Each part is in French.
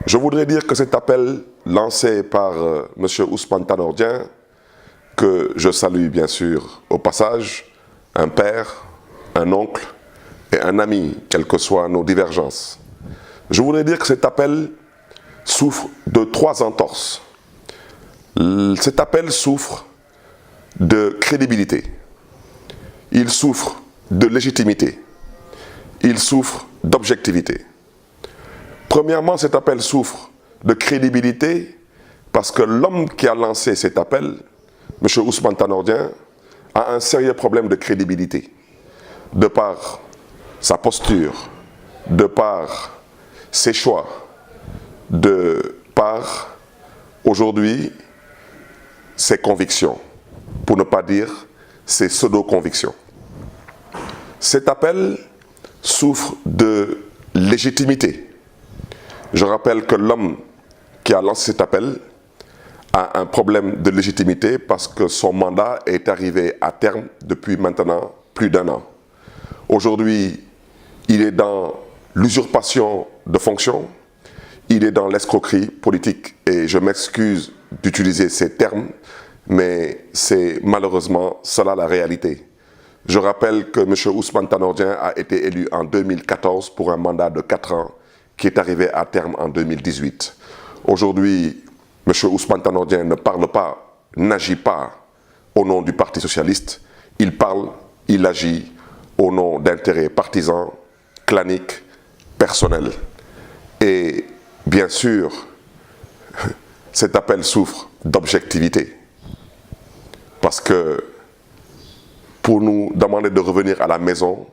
Je voudrais dire que cet appel lancé par M. Ousmane Tanor Dieng, que je salue bien sûr au passage, un père, un oncle et un ami, quelles que soient nos divergences. Je voudrais dire que cet appel souffre de 3 entorses. Cet appel souffre de crédibilité, il souffre de légitimité, il souffre d'objectivité. Premièrement, cet appel souffre de crédibilité parce que l'homme qui a lancé cet appel, M. Ousmane Tanor Dieng, a un sérieux problème de crédibilité, de par sa posture, de par ses choix, de par aujourd'hui ses convictions, pour ne pas dire ses pseudo-convictions. Cet appel souffre de légitimité. Je rappelle que l'homme qui a lancé cet appel a un problème de légitimité parce que son mandat est arrivé à terme depuis maintenant plus d'1 an. Aujourd'hui, il est dans l'usurpation de fonction, il est dans l'escroquerie politique et je m'excuse d'utiliser ces termes, mais c'est malheureusement cela la réalité. Je rappelle que M. Ousmane Tanor Dieng a été élu en 2014 pour un mandat de 4 ans qui est arrivé à terme en 2018. Aujourd'hui, M. Ousmane Tanor Dieng ne parle pas, n'agit pas au nom du Parti socialiste, il parle, il agit au nom d'intérêts partisans, claniques, personnels. Et bien sûr, cet appel souffre d'objectivité. Parce que pour nous demander de revenir à la maison,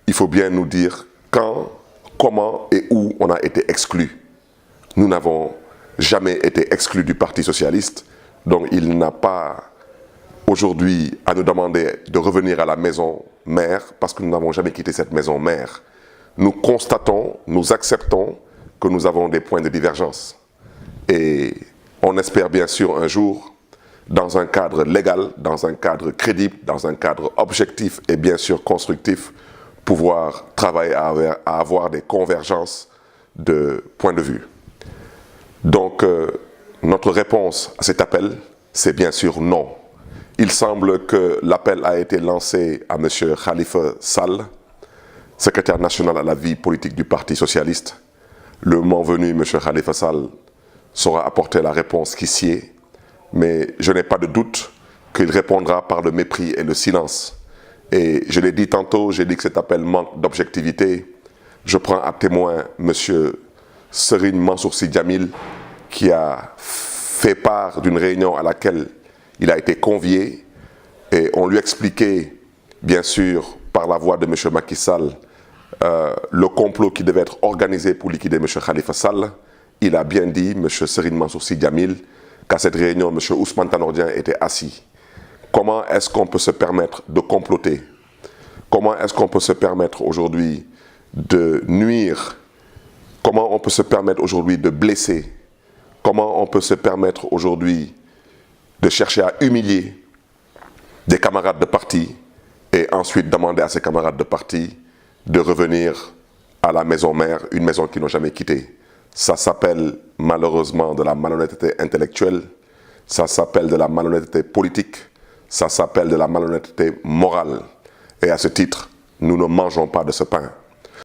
il faut bien nous dire quand, comment et où on a été exclus. Nous n'avons jamais été exclus du Parti socialiste, donc il n'a pas aujourd'hui à nous demander de revenir à la maison mère parce que nous n'avons jamais quitté cette maison mère. Nous constatons, nous acceptons que nous avons des points de divergence. Et on espère bien sûr un jour, dans un cadre légal, dans un cadre crédible, dans un cadre objectif et bien sûr constructif, pouvoir travailler à avoir des convergences de points de vue. Donc, notre réponse à cet appel, c'est bien sûr non. Il semble que l'appel a été lancé à M. Khalifa Sall, secrétaire national à la vie politique du Parti socialiste. Le moment venu, M. Khalifa Sall saura apporter la réponse qui sied, mais je n'ai pas de doute qu'il répondra par le mépris et le silence. Et je l'ai dit tantôt, j'ai dit que cet appel manque d'objectivité. Je prends à témoin M. Serigne Mansour Sy Djamil, qui a fait part d'une réunion à laquelle il a été convié, et on lui expliquait, bien sûr, par la voix de M. Macky Sall, le complot qui devait être organisé pour liquider M. Khalifa Sall. Il a bien dit, M. Serigne Mansour Sy Djamil, qu'à cette réunion, M. Ousmane Tanor Dieng était assis. Comment est-ce qu'on peut se permettre de comploter? Comment est-ce qu'on peut se permettre aujourd'hui de nuire? Comment on peut se permettre aujourd'hui de blesser? Comment on peut se permettre aujourd'hui de chercher à humilier des camarades de parti et ensuite demander à ces camarades de parti de revenir à la maison mère, une maison qu'ils n'ont jamais quittée? Ça s'appelle malheureusement de la malhonnêteté intellectuelle, ça s'appelle de la malhonnêteté politique, ça s'appelle de la malhonnêteté morale. Et à ce titre, nous ne mangeons pas de ce pain.